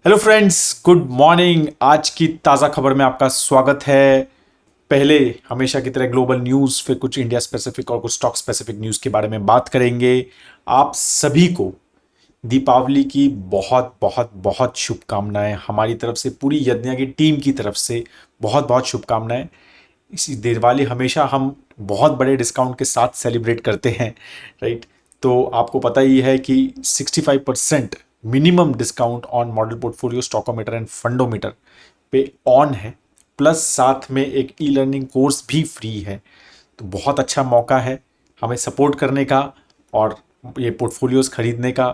Hello friends, good morning. आज की ताज़ा खबर में आपका स्वागत है। पहले हमेशा की तरह ग्लोबल न्यूज़, फिर कुछ इंडिया स्पेसिफिक और कुछ स्टॉक स्पेसिफिक न्यूज़ के बारे में बात करेंगे। आप सभी को दीपावली की बहुत बहुत बहुत शुभकामनाएं हमारी तरफ से, पूरी यज्ञ की टीम की तरफ से बहुत बहुत शुभकामनाएं। इसी दिवाली हमेशा हम बहुत बड़े डिस्काउंट के साथ सेलिब्रेट करते हैं, राइट। तो आपको पता ही है कि 65% minimum discount on model portfolio, stockometer and fundometer पे ऑन है। प्लस साथ में एक ई लर्निंग कोर्स भी फ्री है। तो बहुत अच्छा मौका है हमें सपोर्ट करने का और ये पोर्टफोलियोज खरीदने का,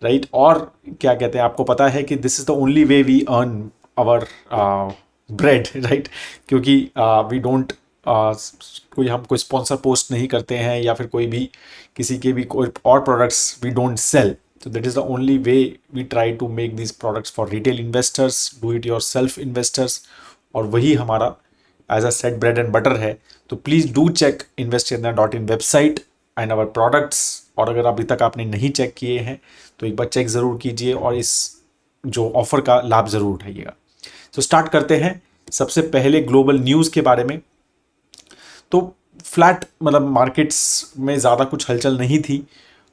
राइट। और क्या कहते हैं, आपको पता है कि this is the only way we earn our bread, right. क्योंकि वी डोंट कोई हम कोई स्पॉन्सर पोस्ट नहीं करते हैं या फिर कोई भी किसी के भी कोई और products we don't sell. So that is the only way we try to make these products for retail investors, do it yourself investors, और वही हमारा asset bread and butter है। तो please do check investirna.in website and our products. और अगर अभी तक आपने नहीं चेक किए हैं तो एक बार चेक ज़रूर कीजिए और इस जो ऑफर का लाभ ज़रूर उठाइएगा। तो स्टार्ट करते हैं सबसे पहले ग्लोबल न्यूज़ के बारे में। तो फ्लैट मतलब मार्केट्स में ज़्यादा कुछ हलचल नहीं थी।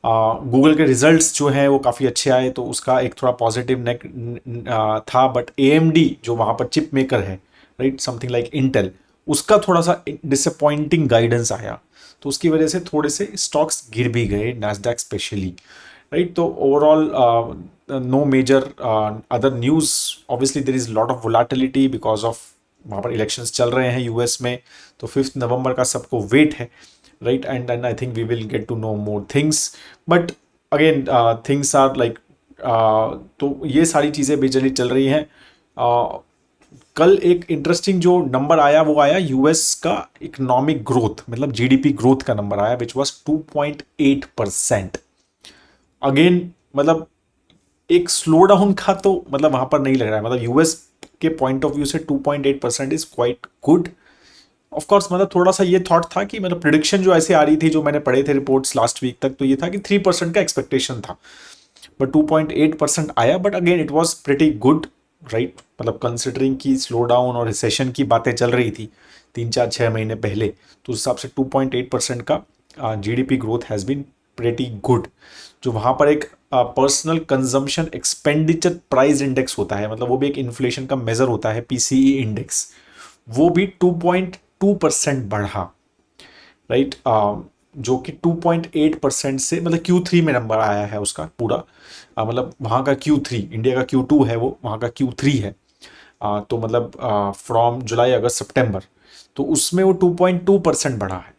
गूगल के रिजल्ट्स जो हैं वो काफ़ी अच्छे आए, तो उसका एक थोड़ा पॉजिटिव नेक था। बट AMD जो वहाँ पर चिप मेकर है, राइट, समथिंग लाइक इंटेल, उसका थोड़ा सा डिसअपॉइंटिंग गाइडेंस आया। तो उसकी वजह से थोड़े से स्टॉक्स गिर भी गए, नैस्डैक स्पेशली, राइट। तो overall no major other news. Obviously there is lot of volatility because of वहाँ पर इलेक्शंस चल रहे हैं यूएस में। तो 5 नवंबर का सबको वेट है, right, and I think we will get to know more things, but again things are like तो ये सारी चीज़ें बेजली चल रही हैं। कल एक इंटरेस्टिंग जो नंबर आया वो आया यूएस का इकोनॉमिक ग्रोथ, मतलब जीडीपी ग्रोथ का नंबर आया, विच वॉज 2.8%। अगेन मतलब एक स्लो डाउन का तो मतलब वहाँ पर नहीं लग रहा है। मतलब यूएस के पॉइंट ऑफ व्यू से 2.8% is quite good. Of course मतलब थोड़ा सा ये थॉट था कि मतलब प्रिडिक्शन जो ऐसे आ रही थी, जो मैंने पढ़े थे रिपोर्ट्स लास्ट वीक तक, तो ये था कि 3% का एक्सपेक्टेशन था, बट 2.8% आया। But again it was pretty good, right. मतलब कंसिडरिंग की स्लो डाउन और रिसेशन की बातें चल रही थी 3-4-6 महीने पहले, तो उस हिसाब से 2.8% का GDP growth has been pretty good. जो वहाँ पर एक personal consumption expenditure price index होता है, मतलब वो भी एक इन्फ्लेशन का मेजर होता है, पीसीई इंडेक्स, वो भी 2.2% बढ़ा, राइट। जो कि 2.8% से मतलब Q3 में नंबर आया है उसका पूरा। मतलब वहाँ का Q3, इंडिया का Q2 है, वो वहाँ का Q3 है। तो मतलब फ्रॉम जुलाई अगस्त सितंबर, तो उसमें वो 2.2% बढ़ा है,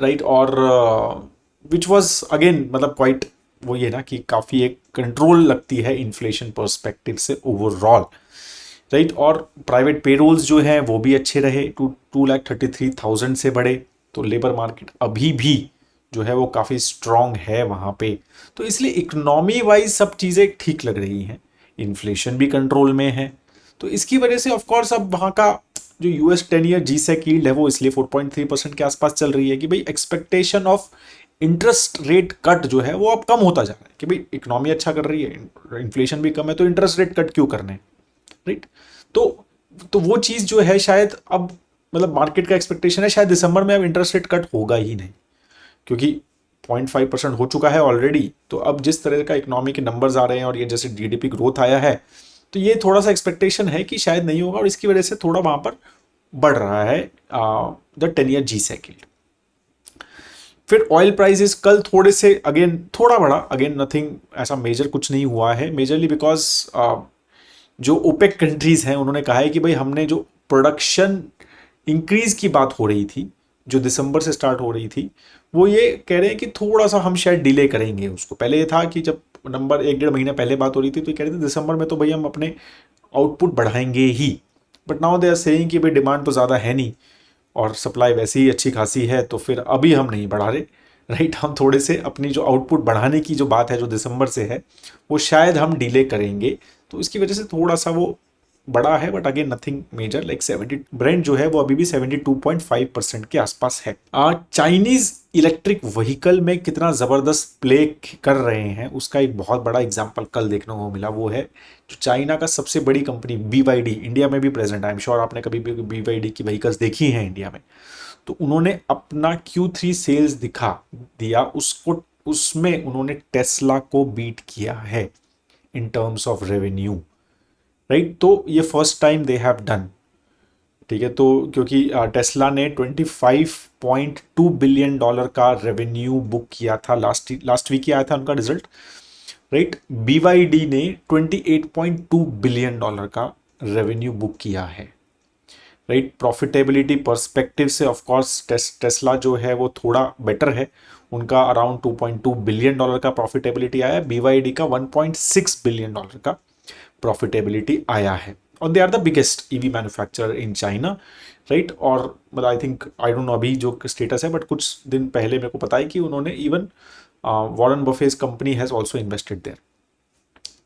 राइट। और विच वॉज अगेन मतलब क्वाइट वो ये ना कि काफ़ी एक कंट्रोल लगती है इन्फ्लेशन पर्सपेक्टिव से ओवरऑल, राइट। और प्राइवेट पेरोल्स जो हैं वो भी अच्छे रहे, 2,33,000 से बढ़े। तो लेबर मार्केट अभी भी जो है वो काफ़ी स्ट्रॉन्ग है वहाँ पे। तो इसलिए इकोनॉमी वाइज सब चीज़ें ठीक लग रही हैं, इन्फ्लेशन भी कंट्रोल में है। तो इसकी वजह से ऑफ कोर्स अब वहाँ का जो यूएस 10 ईयर जीसेक यील्ड है वो इसलिए 4.3% के आसपास चल रही है कि भाई expectation of interest rate cut जो है वो अब कम होता जा रहा है, कि भाई इकोनॉमी अच्छा कर रही है, इन्फ्लेशन भी कम है, तो इंटरेस्ट रेट कट क्यों करने, राइट। तो वो चीज़ जो है शायद अब मतलब मार्केट का एक्सपेक्टेशन है शायद दिसंबर में अब इंटरेस्ट रेट कट होगा ही नहीं, क्योंकि 0.5% हो चुका है ऑलरेडी। तो अब जिस तरह का इकोनॉमी के नंबर्स आ रहे हैं और ये जैसे जीडीपी ग्रोथ आया है, तो ये थोड़ा सा एक्सपेक्टेशन है कि शायद नहीं होगा, और इसकी वजह से थोड़ा वहाँ पर बढ़ रहा है द 10 ईयर जी साइकिल। फिर ऑयल प्राइसेस कल थोड़े से अगेन थोड़ा बढ़ा, अगेन नथिंग ऐसा मेजर कुछ नहीं हुआ है, मेजरली बिकॉज जो ओपेक कंट्रीज़ हैं उन्होंने कहा है कि भाई हमने जो प्रोडक्शन इंक्रीज़ की बात हो रही थी, जो दिसंबर से स्टार्ट हो रही थी, वो ये कह रहे हैं कि थोड़ा सा हम शायद डिले करेंगे उसको। पहले ये था कि जब नंबर 1-1.5 महीना पहले बात हो रही थी तो ये कह रहे थे दिसंबर में तो भाई हम अपने आउटपुट बढ़ाएंगे ही। But now they are saying कि भाई डिमांड तो ज़्यादा है नहीं और सप्लाई वैसे ही अच्छी खासी है, तो फिर अभी हम नहीं बढ़ा रहे, राइट। हम थोड़े से अपनी जो आउटपुट बढ़ाने की जो बात है जो दिसंबर से है वो शायद हम डिले करेंगे। तो इसकी वजह से थोड़ा सा वो बड़ा है, but again nothing major. Like 70 brand जो है वो अभी भी 72.5% के आसपास है। चाइनीज इलेक्ट्रिक व्हीकल में कितना जबरदस्त प्ले कर रहे हैं उसका एक बहुत बड़ा एग्जांपल कल देखने को मिला। वो है जो चाइना का सबसे बड़ी कंपनी BYD, इंडिया में भी प्रेजेंट है। आई एम श्योर आपने कभी भी BYD की व्हीकल्स देखी हैं इंडिया में। तो उन्होंने अपना Q3 सेल्स दिखा दिया उसको, उसमें उन्होंने टेस्ला को बीट किया है in terms of revenue, right. तो ये first time they have done, ठीक है। तो क्योंकि टेस्ला ने 25.2 बिलियन डॉलर का रेवेन्यू बुक किया था, लास्ट वीक ही आया था उनका रिजल्ट, राइट। BYD ने 28.2 बिलियन डॉलर का रेवेन्यू बुक किया है, राइट। प्रॉफिटेबिलिटी पर्सपेक्टिव से ऑफ कोर्स टेस्ला जो है वो थोड़ा बेटर है, उनका अराउंड 2.2 बिलियन डॉलर का प्रॉफिटेबिलिटी आया है। BYD का 1.6 बिलियन डॉलर का प्रॉफिटेबिलिटी आया है, और they are the biggest EV manufacturer in China, right. और मतलब I think, I don't know अभी जो स्टेटस है, बट कुछ दिन पहले मेरे को पता है कि उन्होंने even Warren Buffett's company has also invested there.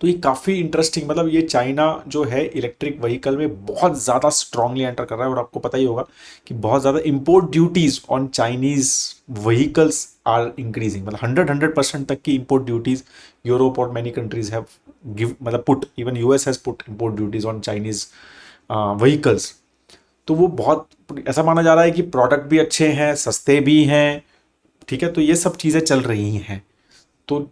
तो ये काफ़ी इंटरेस्टिंग, मतलब ये चाइना जो है इलेक्ट्रिक व्हीकल में बहुत ज़्यादा स्ट्रांगली एंटर कर रहा है। और आपको पता ही होगा कि बहुत ज़्यादा import duties on Chinese vehicles are increasing, मतलब 100% तक की इंपोर्ट ड्यूटीज़ यूरोप और मैनी कंट्रीज हैव गिव, मतलब put, even US has put import duties on Chinese vehicles. तो वो बहुत ऐसा माना जा रहा है कि प्रोडक्ट भी अच्छे हैं, सस्ते भी हैं, ठीक है। तो ये सब चीज़ें चल रही हैं। तो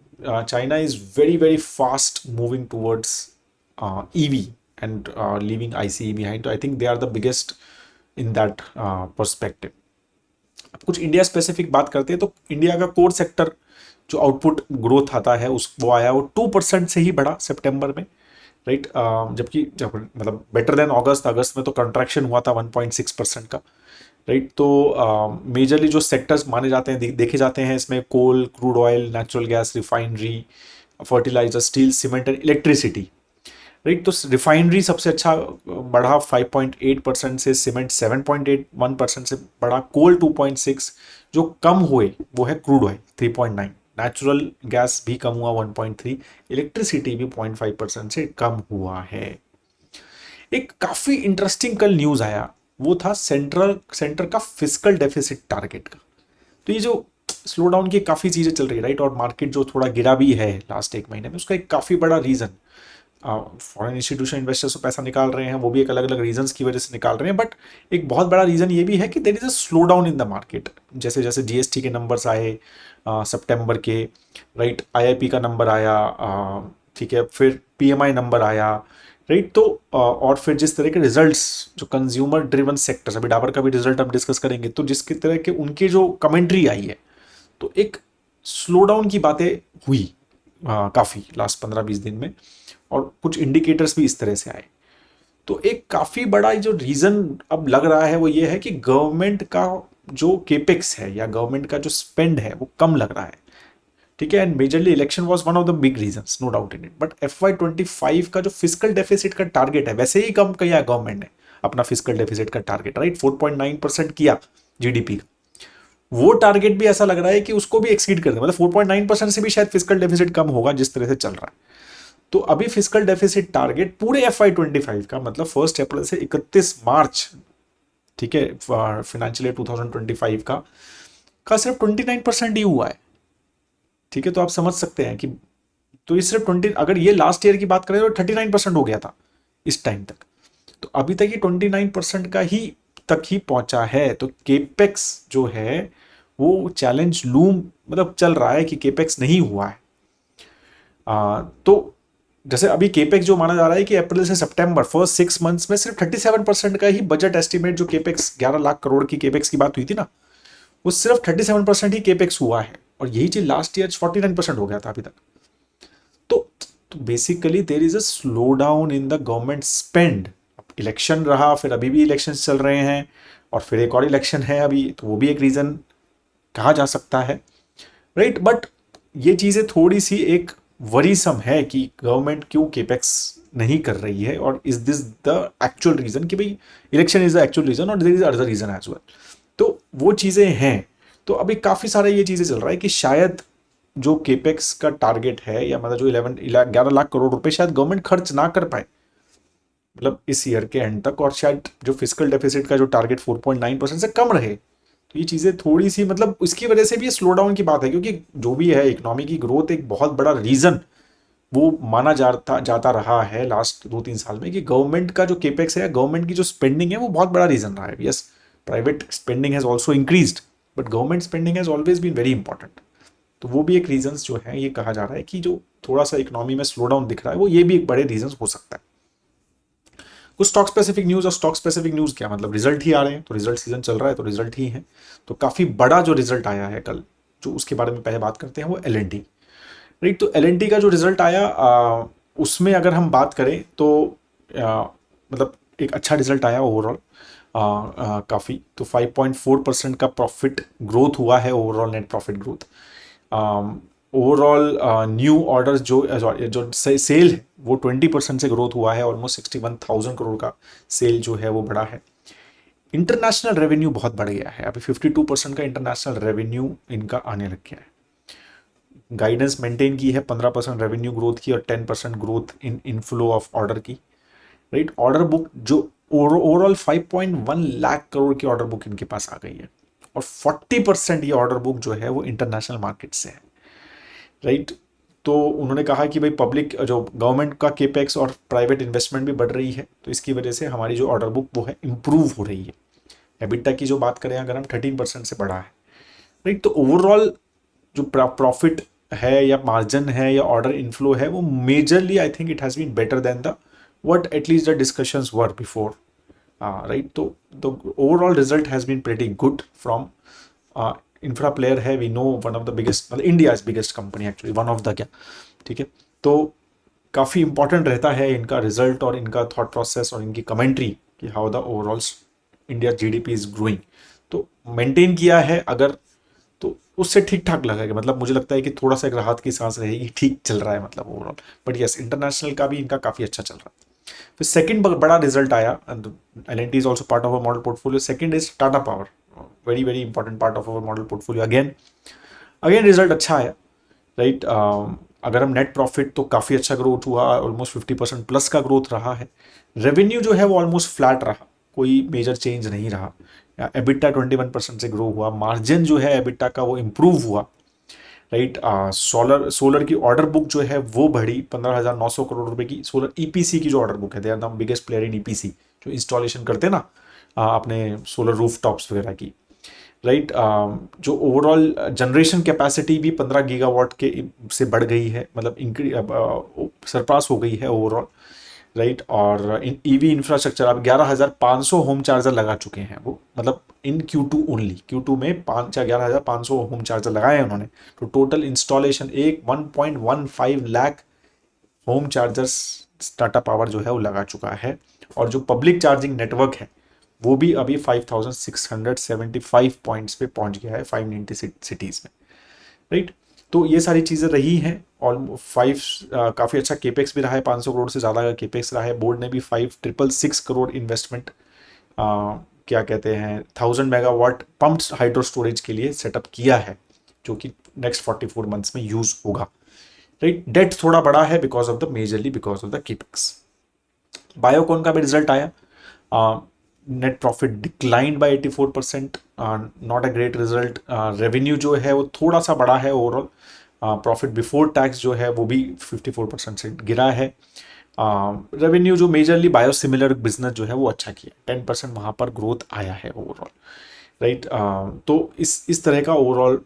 China is very very fast moving towards EV and leaving ICE behind. So I think they are the biggest in that perspective. अब कुछ इंडिया स्पेसिफिक बात करते हैं तो इंडिया का कोर सेक्टर जो आउटपुट ग्रोथ आता है उस वो आया, वो 2% से ही बढ़ा सितंबर में, राइट। जबकि जब मतलब बेटर देन अगस्त में तो कंट्रैक्शन हुआ था 1.6% का, राइट। तो मेजरली जो सेक्टर्स माने जाते हैं, देखे जाते हैं इसमें coal, crude oil, natural gas, refinery, fertilizer, steel, cement and electricity, right. तो रिफाइनरी सबसे अच्छा बढ़ा 5.8% से, सीमेंट 7.81% से बढ़ा, कोल 2.6, जो कम हुए वो है क्रूड ऑयल 3.9, नेचुरल गैस भी कम हुआ 1.3, इलेक्ट्रिसिटी भी 0.5% से कम हुआ है। एक काफी इंटरेस्टिंग कल न्यूज आया, वो था सेंटर का फिस्कल डेफिसिट टारगेट का। तो ये जो स्लो डाउन की काफ़ी चीज़ें चल रही है, राइट, और मार्केट जो थोड़ा गिरा भी है लास्ट एक महीने में, उसका एक काफ़ी बड़ा रीज़न फॉरेन इंस्टीट्यूशन इन्वेस्टर्स को पैसा निकाल रहे हैं, वो भी एक अलग अलग रीजंस की वजह से निकाल रहे हैं। बट एक बहुत बड़ा रीज़न ये भी है कि there is a slow down in the market. जैसे जैसे GST के नंबर्स आए सितंबर के, राइट, IIP का नंबर आया, ठीक है, फिर PMI नंबर आया, राइट। तो और फिर जिस तरह के रिजल्ट्स जो कंज्यूमर ड्रिवन सेक्टर्स, अभी डाबर का भी रिजल्ट हम डिस्कस करेंगे, तो जिसकी तरह के उनकी जो कमेंट्री आई है, तो एक स्लो डाउन की बातें हुई काफ़ी लास्ट 15-20 दिन में, और कुछ इंडिकेटर्स भी इस तरह से आए। तो एक काफ़ी बड़ा जो रीज़न अब लग रहा है वो ये है कि गवर्नमेंट का जो केपेक्स है या गवर्नमेंट का जो स्पेंड है वो कम लग रहा है, ठीक है। And majorly election was one of the big reasons, no doubt in it. But FY25 का जो फिस्कल डेफिसिट का टारगेट है, वैसे ही कम किया है गवर्नमेंट ने अपना फिस्कल डेफिसिट का टारगेट, राइट, 4.9% किया GDP का। वो टारगेट भी ऐसा लग रहा है कि उसको भी एक्सीड कर दे, मतलब 4.9% से भी शायद फिस्कल डेफिसिट कम होगा जिस तरह से चल रहा है। तो अभी फिस्कल डेफिसिट टारगेट पूरे FY25 का, मतलब 1 अप्रैल से 31 मार्च, ठीक है, फाइनेंशियल ईयर 2025 का सिर्फ 29% ही हुआ है, ठीक है। तो आप समझ सकते हैं कि तो ये सिर्फ 20, अगर ये लास्ट ईयर की बात करें तो 39% हो गया था इस टाइम तक, तो अभी तक ये 29% का ही तक ही पहुंचा है। तो केपेक्स जो है वो चैलेंज लूम मतलब चल रहा है कि केपेक्स नहीं हुआ है। तो जैसे अभी केपेक्स जो माना जा रहा है कि अप्रैल से सितंबर फर्स्ट 6 मंथ्स में सिर्फ 37% का ही बजट एस्टिमेट, जो केपेक्स 11 लाख करोड़ की केपेक्स की बात हुई थी ना, वो सिर्फ 37% ही केपेक्स हुआ है, और यही चीज लास्ट ईयर 49% हो गया था अभी तक। तो basically there is a slow down in the government spend. Election रहा, फिर अभी भी इलेक्शन चल रहे हैं, और फिर एक और इलेक्शन है अभी, तो वो भी एक रीजन कहा जा सकता है, राइट। बट ये चीजें थोड़ी सी एक वरीसम है कि गवर्नमेंट क्यों केपेक्स नहीं कर रही है, और is this the actual reason कि भाई election is the actual reason और there is other reason as well. तो वो चीजें हैं। तो अभी काफी सारे ये चीजें चल रहा है कि शायद जो केपेक्स का टारगेट है, या मतलब जो 11 11 लाख करोड़ रुपए शायद गवर्नमेंट खर्च ना कर पाए, मतलब इस ईयर के एंड तक, और शायद जो फिजिकल डेफिसिट का जो टारगेट 4.9% से कम रहे। तो ये चीज़ें थोड़ी सी, मतलब इसकी वजह से भी ये स्लो डाउन की बात है, क्योंकि जो भी है इकोनॉमी की ग्रोथ एक बहुत बड़ा रीज़न वो माना जाता जाता रहा है लास्ट 2-3 साल में, कि गवर्नमेंट का जो केपेक्स है, गवर्नमेंट की जो स्पेंडिंग है, वो बहुत बड़ा रीज़न रहा है। Yes, private spending has also increased, but government spending has always been very important. तो वो भी एक रीजंस जो है, ये कहा जा रहा है कि जो थोड़ा सा इकोनॉमी में स्लो डाउन दिख रहा है, वो ये भी एक बड़े रीजंस हो सकता है। कुछ स्टॉक स्पेसिफिक न्यूज़, और स्टॉक स्पेसिफिक न्यूज़ क्या मतलब, रिजल्ट ही आ रहे हैं, तो रिजल्ट सीजन चल रहा है तो रिजल्ट ही है। तो काफ़ी बड़ा जो रिजल्ट आया है कल, जो उसके बारे में पहले बात करते हैं, वो L&T। राइट, तो L&T का जो रिजल्ट आया, उसमें अगर हम बात करें तो मतलब एक अच्छा रिजल्ट आया ओवरऑल, काफ़ी। तो 5.4% का प्रॉफिट ग्रोथ हुआ है, overall net profit growth. Overall new orders जो सेल है वो 20% से ग्रोथ हुआ है, ऑलमोस्ट 61,000 करोड़ का सेल जो है वो बढ़ा है। इंटरनेशनल रेवेन्यू बहुत बढ़ गया है, अभी 52% का इंटरनेशनल रेवेन्यू इनका आने लग गया है। गाइडेंस मेंटेन की है 15% रेवेन्यू ग्रोथ की, और 10% growth in inflow of order की। राइट, ऑर्डर बुक जो ओवरऑल 5.1 लाख करोड़ की ऑर्डर बुक इनके पास आ गई है, और 40% ये ऑर्डर बुक जो है वो इंटरनेशनल मार्केट से है। राइट, तो उन्होंने कहा कि भाई पब्लिक जो गवर्नमेंट का केपेक्स और प्राइवेट इन्वेस्टमेंट भी बढ़ रही है, तो इसकी वजह से हमारी जो ऑर्डर बुक वो है इंप्रूव हो रही है। एबिटा की जो बात करें अगर हम, 13% से बढ़ा है। राइट, तो ओवरऑल जो प्रॉफिट है या मार्जिन है या ऑर्डर इनफ्लो है, वो majorly I think it has been better than the what at least the discussions were before. Right, तो the overall result has been pretty good from infra player है, we know, one of the biggest, मतलब India biggest company actually, one of the, क्या, ठीक है। तो काफ़ी important रहता है इनका रिजल्ट और इनका थॉट प्रोसेस और इनकी कमेंट्री कि how the overall India GDP is growing. तो मेंटेन किया है अगर, तो उससे ठीक ठाक लगेगा, मतलब मुझे लगता है कि थोड़ा सा एक राहत की सांस रहेगी, ठीक चल रहा है मतलब ओवरऑल। बट यस, इंटरनेशनल का भी इनका काफ़ी अच्छा चल रहा है। फिर सेकंड बड़ा रिजल्ट आया, L&T is also part of our model portfolio. Second is Tata Power, very very important part of our model portfolio. Again result अच्छा आया। राइट, अगर हम नेट प्रॉफिट, तो काफ़ी अच्छा ग्रोथ हुआ, ऑलमोस्ट 50% प्लस का ग्रोथ रहा है। रेवेन्यू जो है वो ऑलमोस्ट फ्लैट रहा, कोई मेजर चेंज नहीं रहा। एबिटा 21% से ग्रो हुआ, मार्जिन जो है एबिटा का वो इम्प्रूव हुआ। राइट, सोलर की ऑर्डर बुक जो है वो बढ़ी, 15,900 करोड़ रुपए की सोलर ईपीसी की जो ऑर्डर बुक है, they are the biggest player in EPC, जो इंस्टॉलेशन करते हैं ना अपने सोलर रूफ टॉप्स वगैरह की। राइट, जो ओवरऑल जनरेशन कैपेसिटी भी 15 गीगावाट के से बढ़ गई है, मतलब सरपास हो गई है ओवरऑल। राइट, और इन ईवी इंफ्रास्ट्रक्चर अब 11,500 होम चार्जर लगा चुके हैं वो, मतलब इन Q2 ओनली, Q2 में 11,500 होम चार्जर लगाए हैं उन्होंने। तो टोटल इंस्टॉलेशन एक 1.15 lakh home chargers Tata power जो है वो लगा चुका है। और जो पब्लिक चार्जिंग नेटवर्क है वो भी अभी 5,675 पॉइंट्स पे पहुंच गया है 590 सिटीज़ में। राइट, तो ये सारी चीज़ें रही हैं। और काफ़ी अच्छा केपेक्स भी रहा है, 500 करोड़ से ज़्यादा का केपेक्स रहा है। बोर्ड ने भी 5,666 करोड़ इन्वेस्टमेंट, क्या कहते हैं, 1,000 मेगावाट पम्प्ड हाइड्रो स्टोरेज के लिए सेटअप किया है, जो कि नेक्स्ट 44 मंथ्स में यूज़ होगा। राइट, डेट थोड़ा बड़ा है because of the majorly because of the capex. Biocon का भी रिजल्ट आया, net profit declined bye 84%, not a great result. Revenue जो है वो थोड़ा सा बढ़ा है ओवरऑल, प्रॉफिट बिफोर टैक्स जो है वो भी 54% से गिरा है। रेवेन्यू जो मेजरली बायोसिमिलर बिजनेस जो है वो अच्छा किया, 10% वहाँ पर ग्रोथ आया है ओवरऑल। राइट, तो इस तरह का ओवरऑल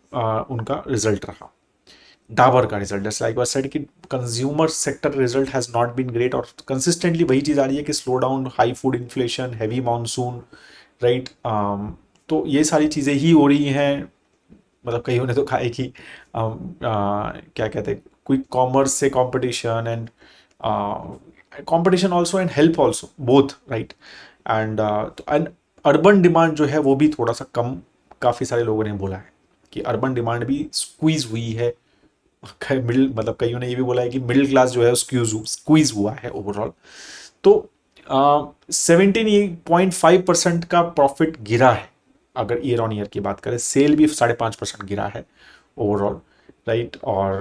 उनका रिजल्ट रहा। डाबर का रिजल्ट, जैसे लाइक वाज सेड कि consumer sector result has not been great, और कंसिस्टेंटली वही चीज़ आ रही है कि slow down, high food inflation, heavy monsoon. Right, तो ये सारी चीज़ें ही हो रही हैं। मतलब कईयों ने तो कहा है कि क्या कहते हैं, क्विक कॉमर्स से competition and competition also and help also both. Right, and urban demand जो है वो भी थोड़ा सा कम, काफ़ी सारे लोगों ने बोला है कि अर्बन डिमांड भी स्क्वीज हुई है। मिडिल, मतलब कईयों ने ये भी बोला है कि मिडिल क्लास जो है स्क्वीज हुआ है ओवरऑल। तो 17.5% का प्रॉफिट गिरा है अगर ईयर ऑन ईयर की बात करें। सेल भी 5.5% गिरा है ओवरऑल। राइट, और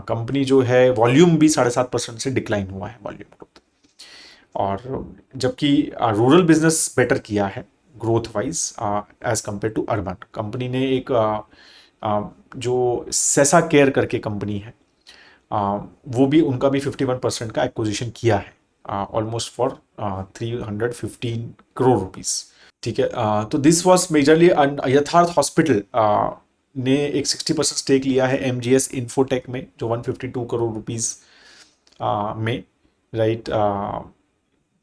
कंपनी जो है वॉल्यूम भी 7.5% से डिक्लाइन हुआ है, वॉल्यूम ग्रोथ। और जबकि रूरल बिजनेस बेटर किया है growth wise as compare to urban. Company ने एक जो सेसा केयर करके कंपनी है, वो भी उनका भी 51% का एक्विजिशन किया है, ऑलमोस्ट फॉर 315 करोड़ रुपीस। ठीक है, तो दिस वॉज मेजरली यथार्थ हॉस्पिटल ने एक 60% स्टेक लिया है MGS इन्फोटेक में, जो 152 करोड़ रुपीस में, राइट।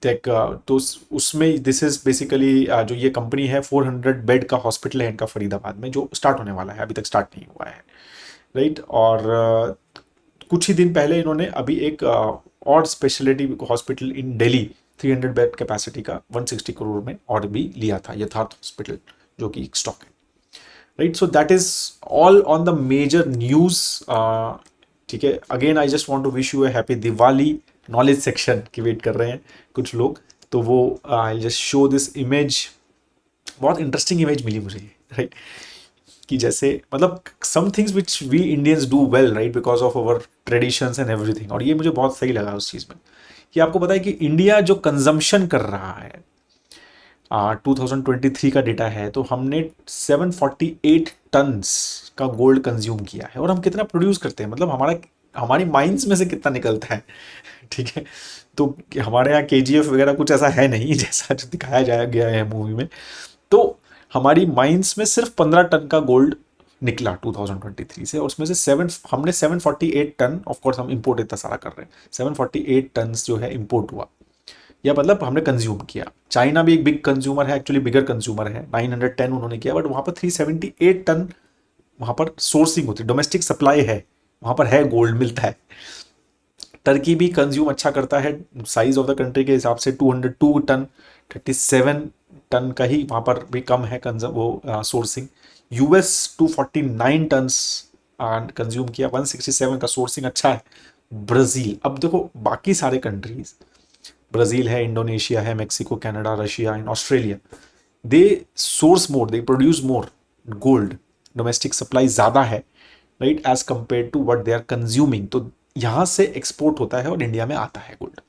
टेक तो उसमें दिस इज बेसिकली जो ये कंपनी है 400 बेड का हॉस्पिटल है इनका फरीदाबाद में, जो स्टार्ट होने वाला है, अभी तक स्टार्ट नहीं हुआ है, राइट। और कुछ ही दिन पहले इन्होंने अभी एक और speciality hospital in Delhi 300 bed capacity का 160 करोड़ में और भी लिया था, यथार्थ हॉस्पिटल, जो कि एक स्टॉक है, right. So that is all on the major news. ठीक है, again I just want to wish you a happy Diwali. Knowledge section की वेट कर रहे हैं कुछ लोग, तो वो I just show this image. बहुत इंटरेस्टिंग इमेज मिली मुझे, राइट, कि जैसे मतलब some things which we Indians do well, right, because of our traditions and everything. और ये मुझे बहुत सही लगा उस चीज़ में कि आपको पता है कि इंडिया जो कंजम्पशन कर रहा है, 2023 का डेटा है, तो हमने 748 टन्स का गोल्ड कंज्यूम किया है। और हम कितना प्रोड्यूस करते हैं, मतलब हमारी माइंड्स में से कितना निकलता है, ठीक है। तो हमारे यहाँ KGF वगैरह कुछ ऐसा है नहीं जैसा जो दिखाया जाया गया है मूवी में। तो हमारी माइंड्स में सिर्फ 15 टन का गोल्ड निकला 2023 से, और उसमें से हमने 748 टन, ऑफ कोर्स हम इंपोर्ट इतना सारा कर रहे हैं, 748 टन जो है इंपोर्ट हुआ, या मतलब हमने कंज्यूम किया। चाइना भी एक बिग कंज्यूमर है, एक्चुअली बिगर कंज्यूमर है, 910 उन्होंने किया, बट वहां पर 378 टन वहां पर सोर्सिंग होती है, डोमेस्टिक सप्लाई है, वहां पर है, गोल्ड मिलता है। टर्की भी कंज्यूम अच्छा करता है, साइज ऑफ द कंट्री के हिसाब से 202 टन, 37 टन का ही वहां पर भी कम है वो सोर्सिंग। US 249 टन्स कंज्यूम किया, 167 का सोर्सिंग अच्छा है। ब्राज़ील, अब देखो बाकी सारे कंट्रीज, ब्राज़ील है, इंडोनेशिया है, Mexico, Canada, Russia and Australia, they source more, they produce more gold, domestic supply ज़्यादा है, right, as compare to what they are consuming. तो यहां से एक्सपोर्ट होता है और इंडिया में आता है गोल्ड।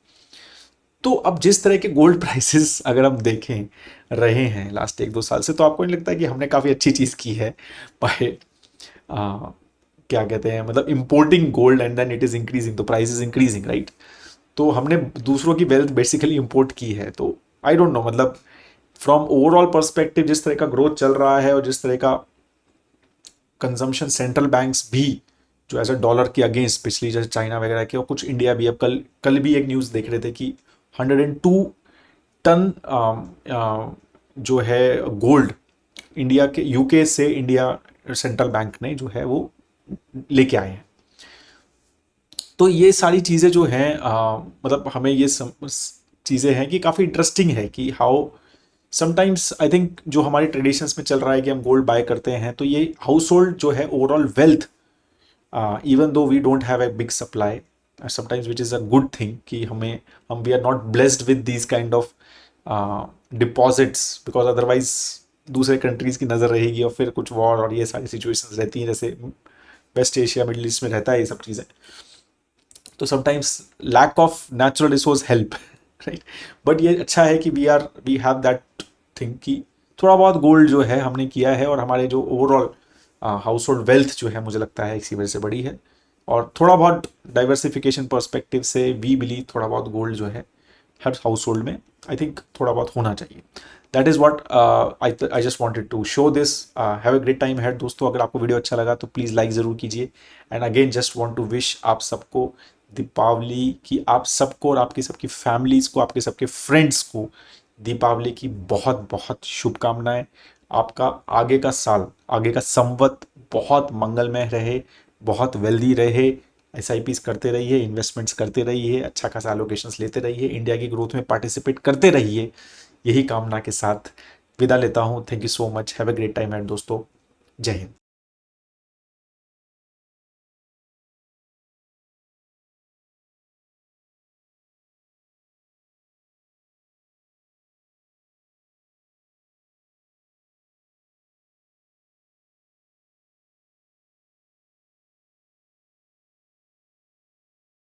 तो अब जिस तरह के गोल्ड प्राइसेस अगर हम देखें रहे हैं लास्ट 1-2 साल से, तो आपको नहीं लगता है कि हमने काफ़ी अच्छी चीज़ की है बाय क्या कहते हैं, मतलब importing gold and then it is increasing, तो प्राइस इज इंक्रीजिंग, राइट। तो हमने दूसरों की वेल्थ बेसिकली इंपोर्ट की है। तो आई डोंट नो, मतलब फ्रॉम ओवरऑल पर्सपेक्टिव जिस तरह का ग्रोथ चल रहा है और जिस तरह का कंजम्पशन सेंट्रल बैंक्स भी जो एज अ डॉलर के अगेंस्ट पिछली, जैसे चाइना वगैरह के, और कुछ इंडिया भी, अब कल भी एक न्यूज़ देख रहे थे कि 102 टन जो है गोल्ड इंडिया के, UK से इंडिया सेंट्रल बैंक ने जो है वो लेके आए हैं। तो ये सारी चीज़ें जो हैं मतलब हमें ये चीज़ें हैं कि काफ़ी इंटरेस्टिंग है कि हाउ समटाइम्स आई थिंक जो हमारे ट्रेडिशंस में चल रहा है कि हम गोल्ड बाय करते हैं, तो ये हाउस होल्ड जो है overall wealth, even though we don't have a big supply, sometimes which is a good thing कि हम we are not blessed with these kind of deposits, because otherwise दूसरे countries की नज़र रहेगी और फिर कुछ वॉर और ये सारी सिचुएशंस रहती हैं, जैसे वेस्ट एशिया, मिडिल ईस्ट में रहता है ये सब चीज़ें। तो sometimes lack of natural resource help, right. But ये अच्छा है कि वी हैव दैट थिंग कि थोड़ा बहुत गोल्ड जो है हमने किया है, और हमारे जो ओवरऑल हाउस होल्ड वेल्थ जो है मुझे लगता है इसी वजह से बड़ी है। और थोड़ा बहुत डाइवर्सिफिकेशन पर्सपेक्टिव से वी बिलीव थोड़ा बहुत गोल्ड जो है हर हाउस होल्ड में आई थिंक थोड़ा बहुत होना चाहिए। That is what I just wanted to show this. Have a great time had दोस्तों। अगर आपको वीडियो अच्छा लगा तो प्लीज़ लाइक ज़रूर कीजिए। And again just want to wish आप सबको दीपावली की, आप सबको और आपकी सबकी फैमिलीज़ को, आपके सबके फ्रेंड्स को दीपावली की बहुत बहुत शुभकामनाएं। आपका आगे का साल, आगे का संवत बहुत मंगलमय रहे, बहुत वेल्दी रहे। SIPs करते रहिए, इन्वेस्टमेंट्स करते रहिए, अच्छा खासा एलोकेशंस लेते रहिए, इंडिया की ग्रोथ में पार्टिसिपेट करते रहिए। यही कामना के साथ विदा लेता हूँ। Thank you so much. Have a great time and दोस्तों, जय हिंद।